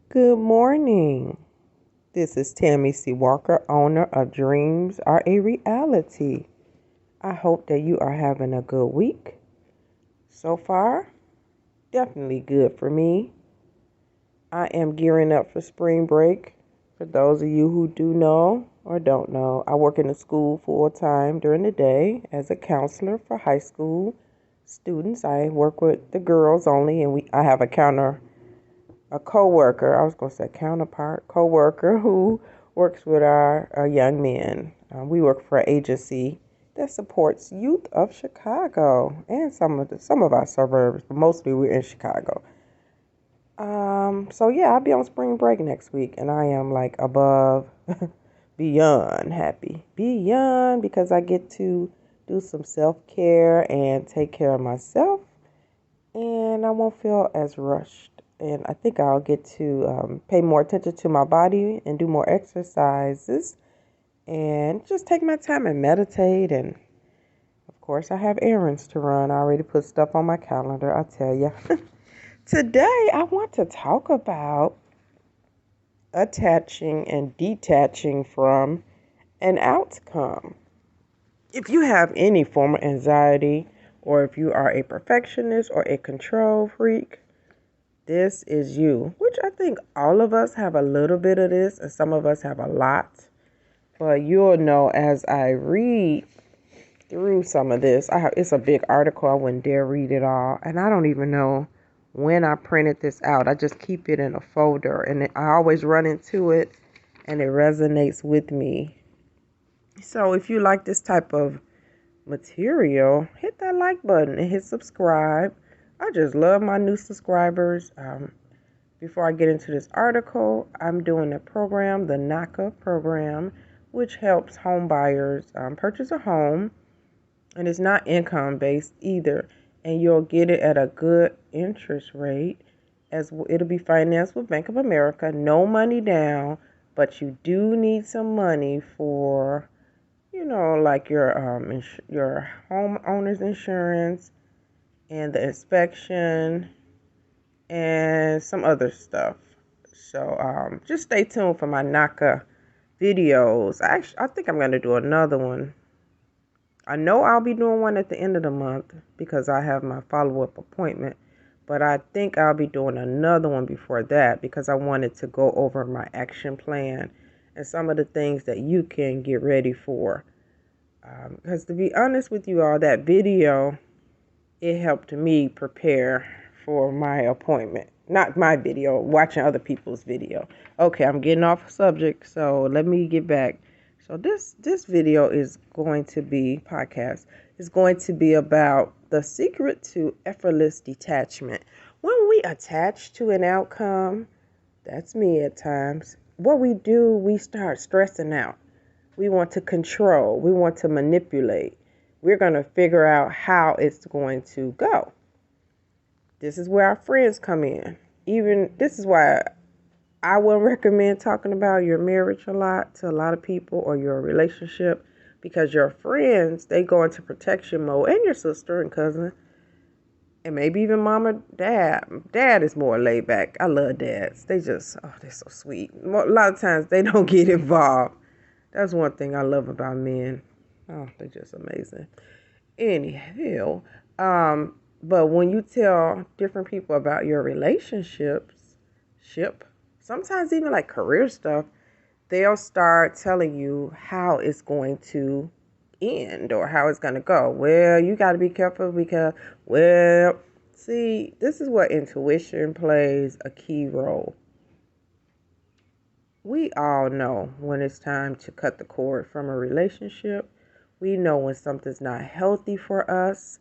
Good morning. This is Tammy C. Walker, owner of Dreams Are a Reality. I hope that you are having a good week. So far, definitely good for me. I am gearing up for spring break. For those of you who do know or don't know, I work in a school full time during the day as a counselor for high school students. I work with the girls only, and I have a coworker, I was going to say counterpart, coworker who works with our young men. We work for an agency that supports youth of Chicago and some of our suburbs, but mostly we're in Chicago. So yeah, I'll be on spring break next week, and I am like above, beyond happy, beyond because I get to do some self-care and take care of myself, and I won't feel as rushed. And I think I'll get to pay more attention to my body and do more exercises and just take my time and meditate. And of course, I have errands to run. I already put stuff on my calendar, I tell you. Today, I want to talk about attaching and detaching from an outcome. If you have any form of anxiety, or if you are a perfectionist or a control freak, this is you, which I think all of us have a little bit of this, and some of us have a lot. But you'll know as I read through some of this. It's a big article. I wouldn't dare read it all, and I don't even know when I printed this out. I just keep it in a folder, and I always run into it, and it resonates with me. So if you like this type of material, hit that like button and hit subscribe. I just love my new subscribers. Before I get into this article, I'm doing a program, the NACA program, which helps home buyers purchase a home, and it's not income based either. And you'll get it at a good interest rate, as it'll be financed with Bank of America. No money down, but you do need some money for, like your homeowner's insurance and the inspection and some other stuff. So just stay tuned for my NACA videos. I think I'm going to do another one. I know I'll be doing one at the end of the month because I have my follow-up appointment. But I think I'll be doing another one before that because I wanted to go over my action plan and some of the things that you can get ready for. Because to be honest with you all, that video, it helped me prepare for my appointment. Not my video, watching other people's video. Okay, I'm getting off subject, so let me get back. So this video is going to be, podcast, is going to be about the secret to effortless detachment. When we attach to an outcome, that's me at times, what we do, we start stressing out. We want to control. We want to manipulate. We're going to figure out how it's going to go. This is where our friends come in. This is why I wouldn't recommend talking about your marriage a lot of people or your relationship, because your friends, they go into protection mode, and your sister and cousin, and maybe even mom or dad. Dad is more laid back. I love dads. They're so sweet. A lot of times they don't get involved. That's one thing I love about men. Oh, they're just amazing. Anyhow, but when you tell different people about your relationships, sometimes even like career stuff, they'll start telling you how it's going to end or how it's going to go. Well, you got to be careful because, see, this is where intuition plays a key role. We all know when it's time to cut the cord from a relationship. We know when something's not healthy for us.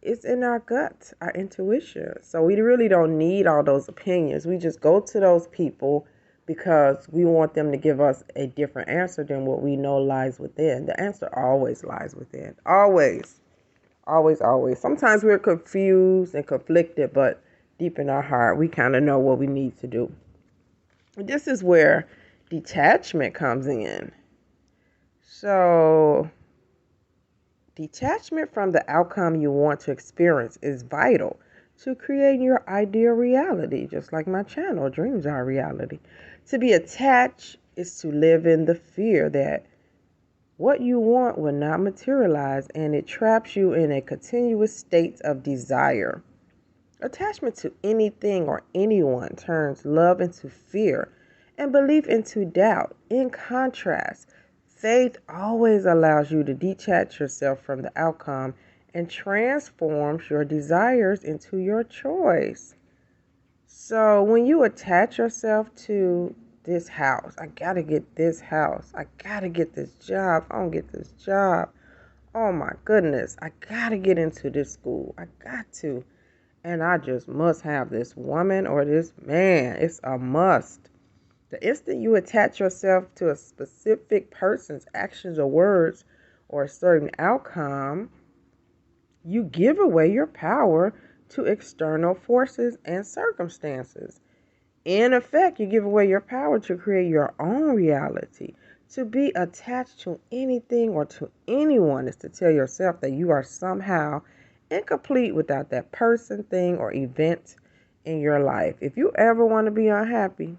It's in our gut, our intuition. So we really don't need all those opinions. We just go to those people because we want them to give us a different answer than what we know lies within. The answer always lies within. Always. Always, always. Sometimes we're confused and conflicted, but deep in our heart, we kind of know what we need to do. This is where detachment comes in. So, detachment from the outcome you want to experience is vital to creating your ideal reality, just like my channel, Dreams Are Reality. To be attached is to live in the fear that what you want will not materialize, and it traps you in a continuous state of desire. Attachment to anything or anyone turns love into fear and belief into doubt. In contrast, faith always allows you to detach yourself from the outcome and transforms your desires into your choice. So when you attach yourself to this house, I gotta get this house, I gotta get this job, if I don't get this job, oh my goodness, I gotta get into this school, I got to. And I just must have this woman or this man. It's a must. The instant you attach yourself to a specific person's actions or words or a certain outcome, you give away your power to external forces and circumstances. In effect, you give away your power to create your own reality. To be attached to anything or to anyone is to tell yourself that you are somehow incomplete without that person, thing, or event in your life. If you ever want to be unhappy,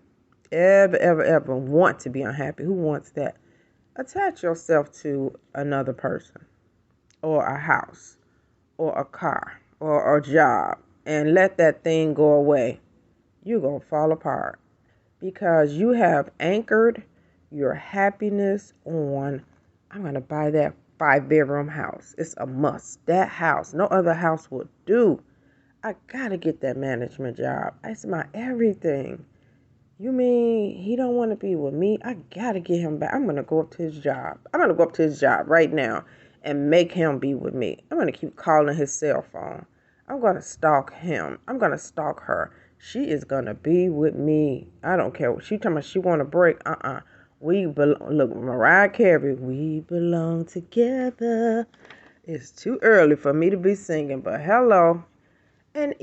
ever want to be unhappy, who wants that? Attach yourself to another person or a house or a car or a job and let that thing go away. You're going to fall apart because you have anchored your happiness on, I'm going to buy that 5-bedroom house. It's a must. That house, no other house will do. I got to get that management job. It's my everything. You mean he don't want to be with me? I got to get him back. I'm going to go up to his job. I'm going to go up to his job right now and make him be with me. I'm going to keep calling his cell phone. I'm going to stalk him. I'm going to stalk her. She is going to be with me. I don't care. She talking about she want a break. Look, Mariah Carey, we belong together. It's too early for me to be singing, but hello. And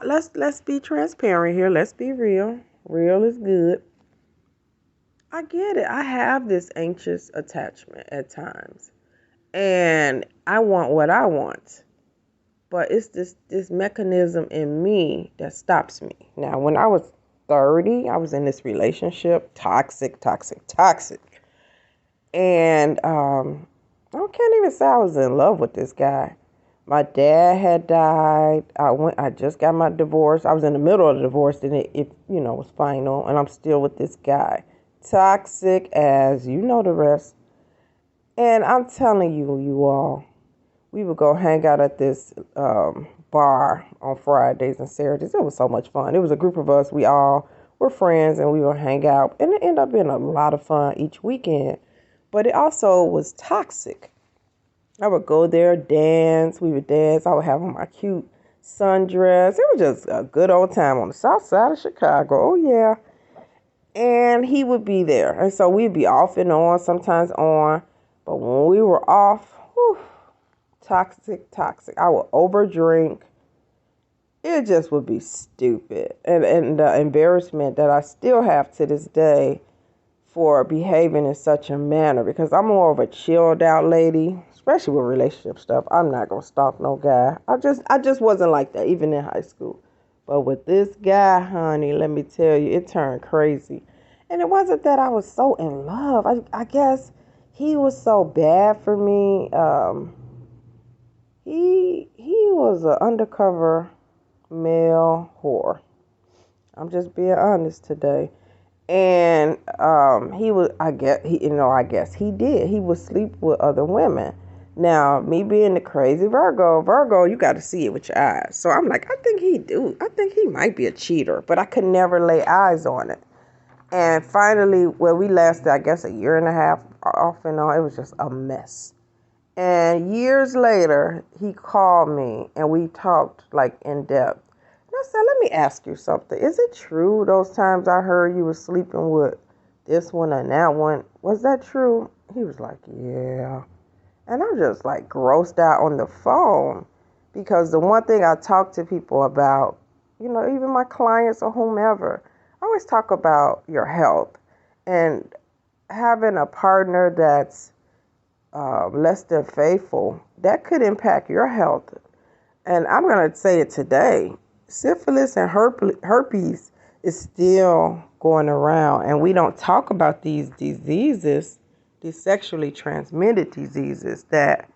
let's be transparent here. Let's be real. Real is good. I get it. I have this anxious attachment at times. And I want what I want. But it's this mechanism in me that stops me. Now, when I was 30, I was in this relationship, toxic. And I can't even say I was in love with this guy. My dad had died. I just got my divorce. I was in the middle of the divorce, and it was final, and I'm still with this guy. Toxic as you know the rest. And I'm telling you all, we would go hang out at this bar on Fridays and Saturdays. It was so much fun. It was a group of us. We all were friends, and we would hang out. And it ended up being a lot of fun each weekend. But it also was toxic. I would go there, dance. We would dance. I would have on my cute sundress. It was just a good old time on the south side of Chicago. Oh, yeah. And he would be there. And so we'd be off and on, sometimes on. But when we were off, whew, toxic. I would overdrink. It just would be stupid. And the embarrassment that I still have to this day for behaving in such a manner, because I'm more of a chilled out lady, especially with relationship stuff. I'm not going to stalk no guy. I just wasn't like that, even in high school. But with this guy, honey, let me tell you, it turned crazy. And it wasn't that I was so in love. I guess he was so bad for me. He was an undercover male whore. I'm just being honest today. And he was, I guess he did. He would sleep with other women. Now, me being the crazy Virgo, you got to see it with your eyes. So I'm like, I think he might be a cheater, but I could never lay eyes on it. And finally, we lasted, I guess, a year and a half off and on. It was just a mess. And years later, he called me and we talked like in depth. And I said, let me ask you something. Is it true those times I heard you were sleeping with this one and that one? Was that true? He was like, yeah. And I'm just like grossed out on the phone, because the one thing I talk to people about, even my clients or whomever, I always talk about your health and having a partner that's less than faithful, that could impact your health. And I'm going to say it today. syphilis and herpes is still going around, and we don't talk about these diseases, these sexually transmitted diseases that,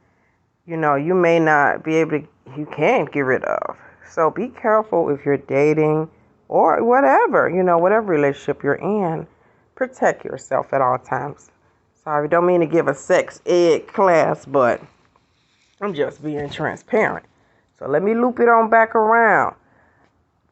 you may not be able to, you can't get rid of. So be careful if you're dating or whatever, whatever relationship you're in. Protect yourself at all times. Sorry, don't mean to give a sex ed class, but I'm just being transparent. So let me loop it on back around.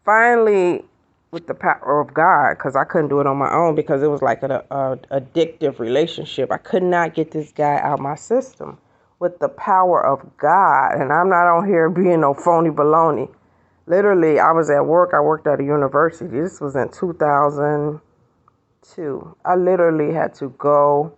Finally, with the power of God, because I couldn't do it on my own because it was like an addictive relationship. I could not get this guy out of my system. With the power of God, and I'm not on here being no phony baloney. Literally, I was at work. I worked at a university. This was in 2002. I literally had to go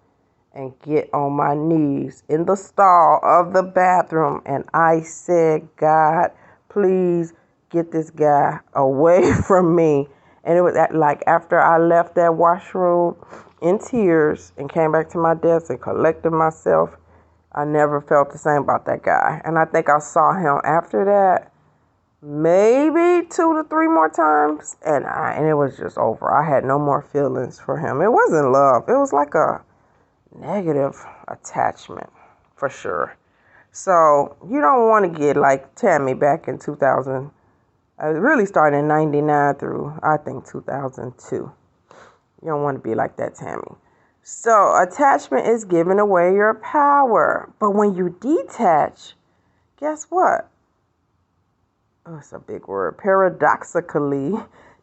and get on my knees in the stall of the bathroom, and I said, God, please get this guy away from me. And it was like after I left that washroom in tears and came back to my desk and collected myself, I never felt the same about that guy. And I think I saw him after that maybe 2 to 3 more times, and it was just over. I had no more feelings for him. It wasn't love. It was like a negative attachment for sure. So you don't want to get like Tammy back in 2000. I really started in 99 through I think 2002. You don't want to be like that, Tammy. So attachment is giving away your power. But when you detach, guess what? Oh, it's a big word. Paradoxically,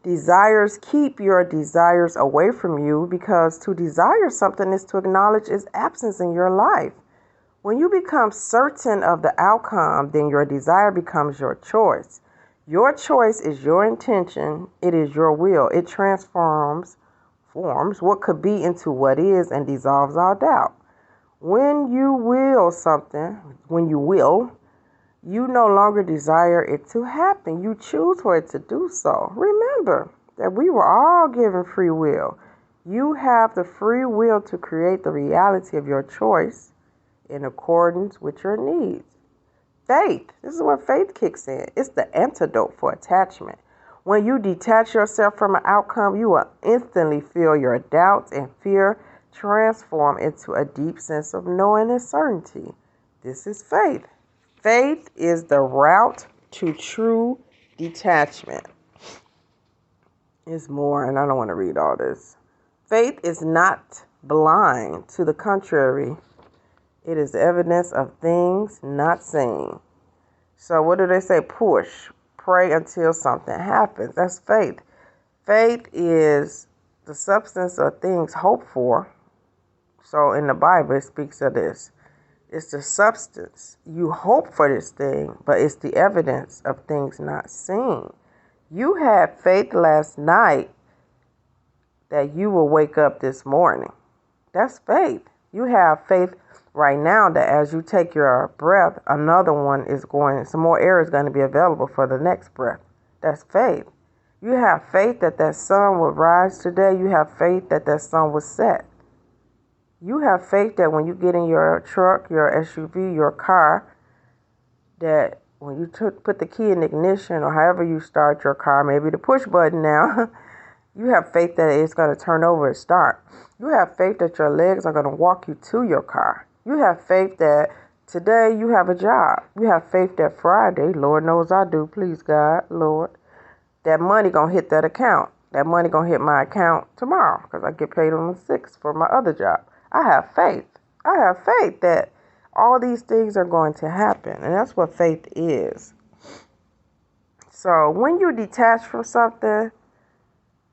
desires keep your desires away from you, because to desire something is to acknowledge its absence in your life. When you become certain of the outcome, then your desire becomes your choice. Your choice is your intention. It is your will. It forms what could be into what is and dissolves all doubt. When you will something, you no longer desire it to happen. You choose for it to do so. Remember that we were all given free will. You have the free will to create the reality of your choice in accordance with your needs. Faith. This is where faith kicks in. It's the antidote for attachment. When you detach yourself from an outcome, you will instantly feel your doubts and fear transform into a deep sense of knowing and certainty. This is faith. Faith is the route to true detachment. It's more, and I don't want to read all this. Faith is not blind. To the contrary, it is evidence of things not seen. So what do they say? Push. Pray until something happens. That's faith. Faith is the substance of things hoped for. So in the Bible, it speaks of this. It's the substance. You hope for this thing, but it's the evidence of things not seen. You had faith last night that you will wake up this morning. That's faith. You have faith right now that as you take your breath, another one is some more air is going to be available for the next breath. That's faith. You have faith that sun will rise today. You have faith that sun will set. You have faith that when you get in your truck, your SUV, your car, that when you put the key in the ignition or however you start your car, maybe the push button now, you have faith that it's going to turn over and start. You have faith that your legs are going to walk you to your car. You have faith that today you have a job. You have faith that Friday, Lord knows I do, please God, Lord, that money going to hit that account. That money going to hit my account tomorrow because I get paid on the 6th for my other job. I have faith. I have faith that all these things are going to happen. And that's what faith is. So when you detach from something,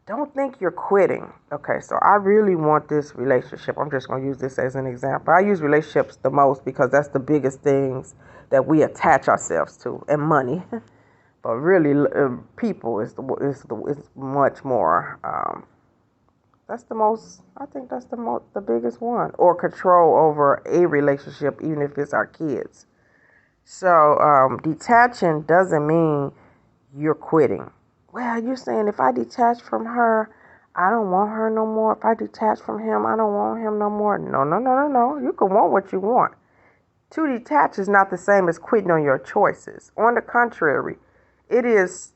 don't think you're quitting. Okay, so I really want this relationship. I'm just going to use this as an example. I use relationships the most because that's the biggest things that we attach ourselves to, and money. But really, people is much more. That's the most. I think that's the biggest one, or control over a relationship, even if it's our kids. So detaching doesn't mean you're quitting. Well, you're saying if I detach from her, I don't want her no more. If I detach from him, I don't want him no more. No. You can want what you want. To detach is not the same as quitting on your choices. On the contrary, it is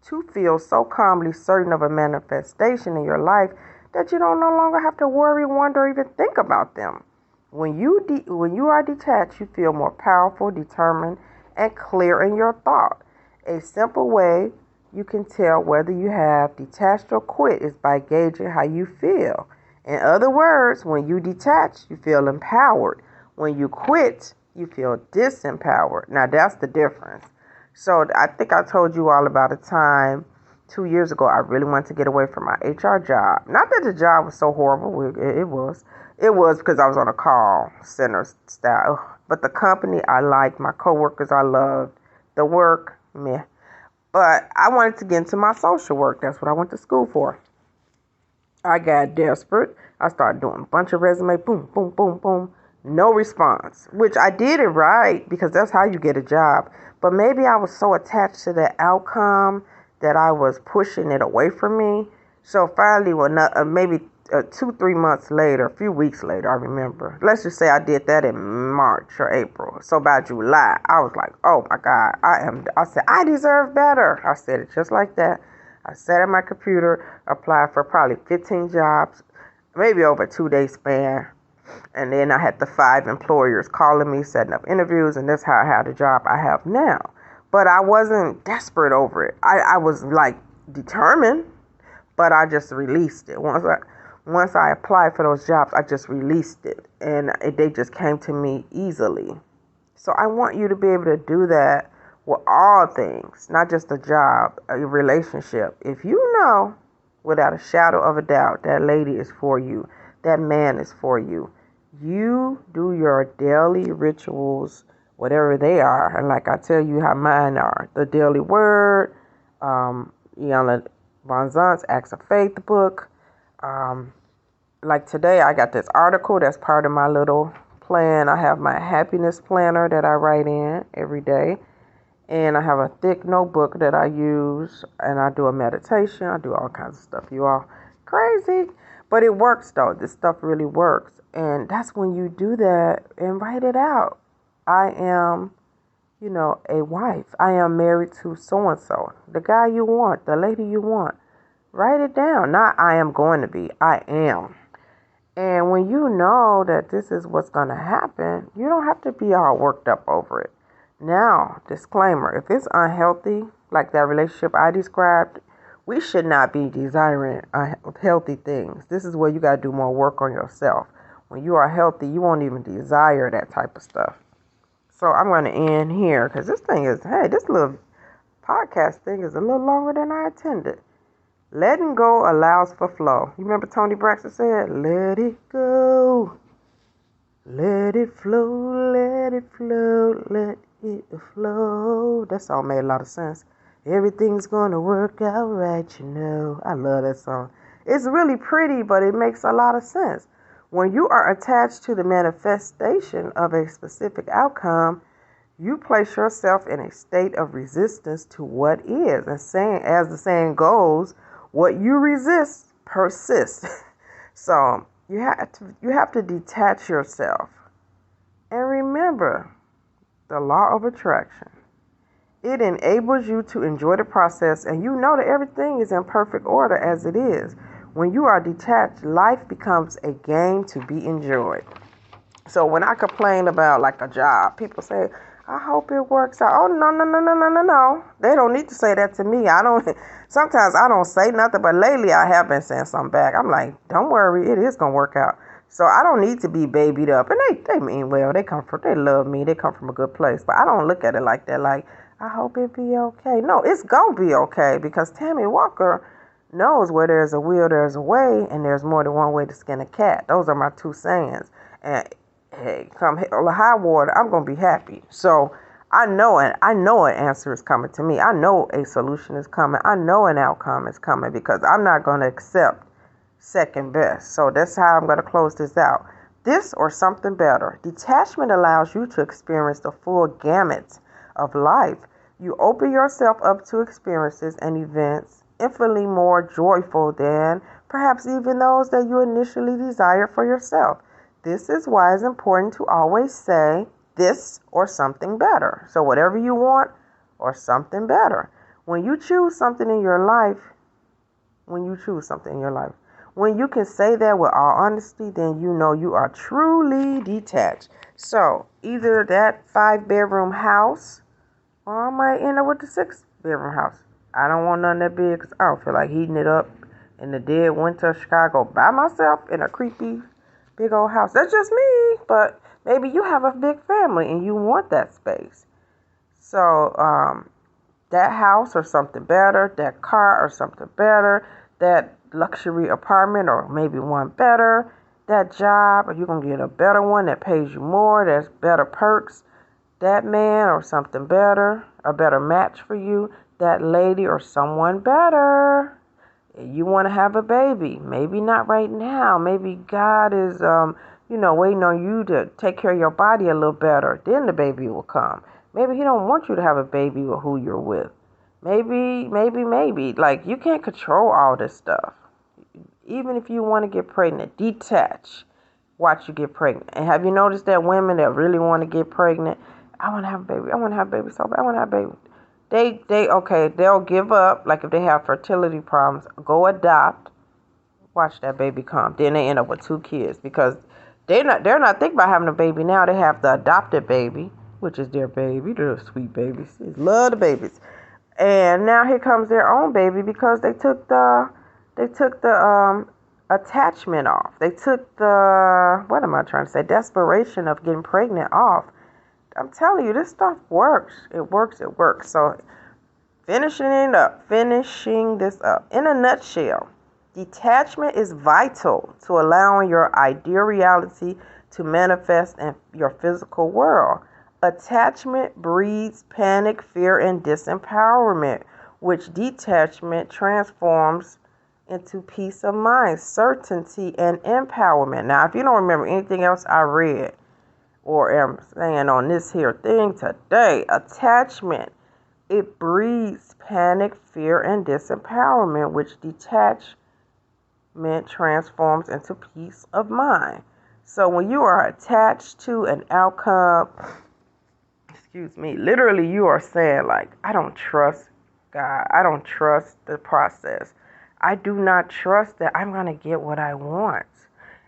to feel so calmly certain of a manifestation in your life that you don't no longer have to worry, wonder, or even think about them. When you are detached, you feel more powerful, determined, and clear in your thought. A simple way you can tell whether you have detached or quit is by gauging how you feel. In other words, when you detach, you feel empowered. When you quit, you feel disempowered. Now that's the difference. So I think I told you all about a time 2 years ago. I really wanted to get away from my HR job. Not that the job was so horrible. It was. It was because I was on a call center style. But the company I liked, my coworkers I loved, the work, meh. But I wanted to get into my social work. That's what I went to school for. I got desperate. I started doing a bunch of resume. Boom, boom, boom, boom. No response. Which I did it right because that's how you get a job. But maybe I was so attached to the outcome that I was pushing it away from me. So finally, maybe 2-3 months later, a few weeks later, I remember. Let's just say I did that in March or April. So by July, I was like, "Oh my God, I said I deserve better." I said it just like that. I sat at my computer, applied for probably 15 jobs, maybe over a 2-day span. And then I had the 5 employers calling me, setting up interviews, and that's how I had the job I have now. But I wasn't desperate over it. I was like determined, but I just released it. Once I applied for those jobs, I just released it, and they just came to me easily. So I want you to be able to do that with all things, not just a job, a relationship. If you know without a shadow of a doubt that lady is for you, that man is for you, you do your daily rituals, whatever they are. And like I tell you how mine are. The Daily Word, Iana Von Zant's Acts of Faith book. Like today, I got this article that's part of my little plan. I have my happiness planner that I write in every day. And I have a thick notebook that I use. And I do a meditation. I do all kinds of stuff. You all crazy. But it works, though. This stuff really works. And that's when you do that and write it out. I am, a wife. I am married to so-and-so. The guy you want. The lady you want. Write it down. Not I am going to be. I am. And when you know that this is what's going to happen, you don't have to be all worked up over it. Now, disclaimer, if it's unhealthy, like that relationship I described, we should not be desiring unhealthy things. This is where you got to do more work on yourself. When you are healthy, you won't even desire that type of stuff. So I'm going to end here because this little podcast thing is a little longer than I intended. Letting go allows for flow. You remember Tony Braxton said, "Let it go. Let it flow, let it flow, let it flow." That song made a lot of sense. Everything's gonna work out right, I love that song. It's really pretty, but it makes a lot of sense. When you are attached to the manifestation of a specific outcome, you place yourself in a state of resistance to what is. And as the saying goes, what you resist persists. So you have to detach yourself. And remember the law of attraction. It enables you to enjoy the process, and you know that everything is in perfect order as it is. When you are detached, life becomes a game to be enjoyed. So when I complain about like a job, people say, "I hope it works out." Oh, no. They don't need to say that to me. Sometimes I don't say nothing, but lately I have been saying something back. I'm like, "Don't worry, it is going to work out." So I don't need to be babied up. And they mean well. They love me. They come from a good place. But I don't look at it like that. Like, I hope it be okay. No, it's going to be okay because Tammy Walker knows where there's a will, there's a way, and there's more than one way to skin a cat. Those are my 2 sayings. And hey, come hell or high water, I'm going to be happy. So I know an answer is coming to me. I know a solution is coming. I know an outcome is coming because I'm not going to accept second best. So that's how I'm going to close this out. This or something better. Detachment allows you to experience the full gamut of life. You open yourself up to experiences and events infinitely more joyful than perhaps even those that you initially desired for yourself. This is why it's important to always say this or something better. So whatever you want or something better. When you choose something in your life, when you can say that with all honesty, then you know you are truly detached. So either that 5-bedroom house, or I might end up with the 6-bedroom house. I don't want none that big because I don't feel like heating it up in the dead winter of Chicago by myself in a creepy big old house. That's just me, but maybe you have a big family and you want that space. So that house or something better, that car or something better, that luxury apartment or maybe one better, that job, or you're going to get a better one that pays you more, there's better perks, that man or something better, a better match for you, that lady or someone better. You want to have a baby, maybe not right now, maybe God is waiting on you to take care of your body a little better, then the baby will come. Maybe he don't want you to have a baby with who you're with. Maybe. Like, you can't control all this stuff. Even if you want to get pregnant, detach. Watch you get pregnant. And have you noticed that women that really want to get pregnant, I want to have a baby. I want to have a baby so bad. I want to have a baby. They'll give up. Like if they have fertility problems, go adopt. Watch that baby come. Then they end up with 2 kids because they're not thinking about having a baby now. They have the adopted baby, which is their baby. They're sweet babies. They love the babies. And now here comes their own baby because they took the attachment off. They took the, what am I trying to say? Desperation of getting pregnant off. I'm telling you, this stuff works. It works. So finishing this up. In a nutshell, detachment is vital to allowing your ideal reality to manifest in your physical world. Attachment breeds panic, fear, and disempowerment, which detachment transforms into peace of mind, certainty, and empowerment. Now, if you don't remember anything else I read or am saying on this here thing today, attachment, it breeds panic, fear, and disempowerment, which detachment transforms into peace of mind. So when you are attached to an outcome, literally you are saying, like, I don't trust God. I don't trust the process. I do not trust that I'm going to get what I want.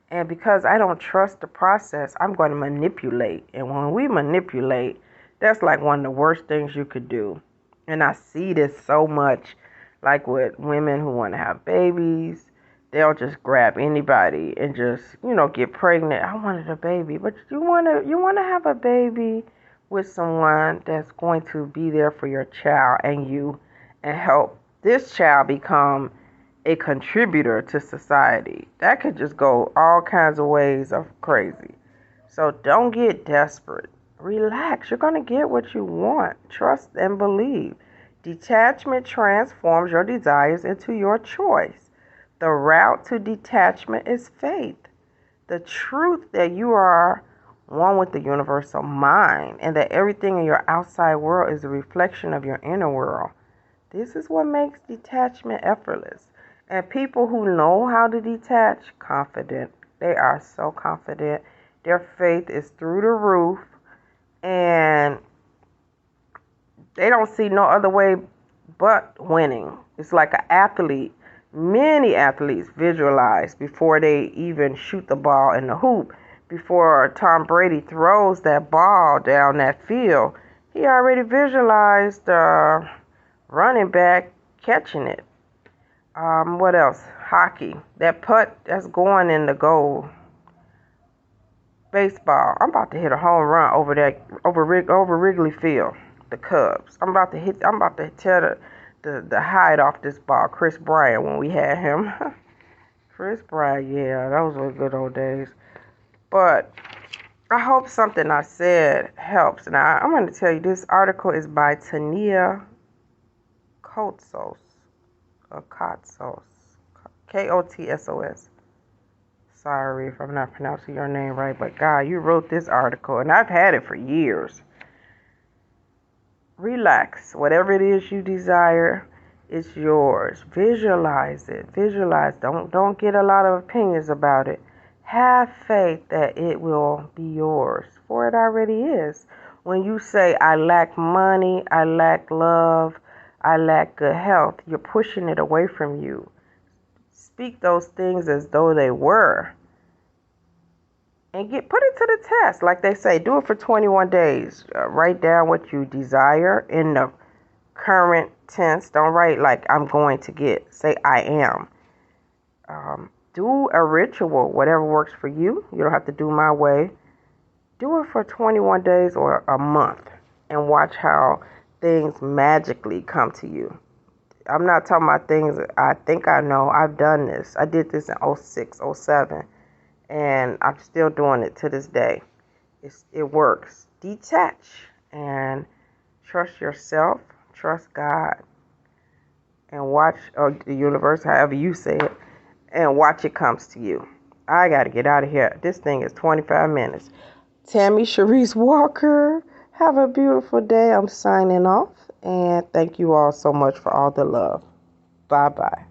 And because I don't trust the process, I'm going to manipulate. And when we manipulate, that's like one of the worst things you could do. And I see this so much, like with women who want to have babies. They'll just grab anybody and just, get pregnant. I wanted a baby. But you want to have a baby with someone that's going to be there for your child and help this child become a contributor to society. That could just go all kinds of ways of crazy. So don't get desperate. Relax. You're going to get what you want. Trust and believe. Detachment transforms your desires into your choice. The route to detachment is faith. The truth that you are one with the universal mind and that everything in your outside world is a reflection of your inner world. This is what makes detachment effortless. And people who know how to detach, confident. They are so confident. Their faith is through the roof. And they don't see no other way but winning. It's like an athlete. Many athletes visualize before they even shoot the ball in the hoop. Before Tom Brady throws that ball down that field, he already visualized the running back catching it. What else? Hockey. That putt that's going in the goal. Baseball. I'm about to hit a home run over Wrigley Field. The Cubs. I'm about to tear the hide off this ball. Chris Bryant, when we had him. Chris Bryant, yeah, those were good old days. But I hope something I said helps. Now, I'm going to tell you, this article is by Tania Kotsos. Kotsos. Sorry if I'm not pronouncing your name right, but God, you wrote this article, and I've had it for years. Relax. Whatever it is you desire, it's yours. Visualize it. Don't get a lot of opinions about it. Have faith that it will be yours, for it already is. When you say, I lack money, I lack love, I lack good health. You're pushing it away from you. Speak those things as though they were. And put it to the test. Like they say, do it for 21 days. Write down what you desire in the current tense. Don't write like I'm going to get. Say I am. Do a ritual, whatever works for you. You don't have to do my way. Do it for 21 days or a month and watch how things magically come to you. I'm not talking about things I think I know. I've done this. I did this in 06, 07, and I'm still doing it to this day. It works. Detach and trust yourself, trust God, and watch, or the universe, however you say it, and watch it comes to you. I got to get out of here. This thing is 25 minutes. Tammy Sharice Walker, have a beautiful day. I'm signing off, and thank you all so much for all the love. Bye-bye.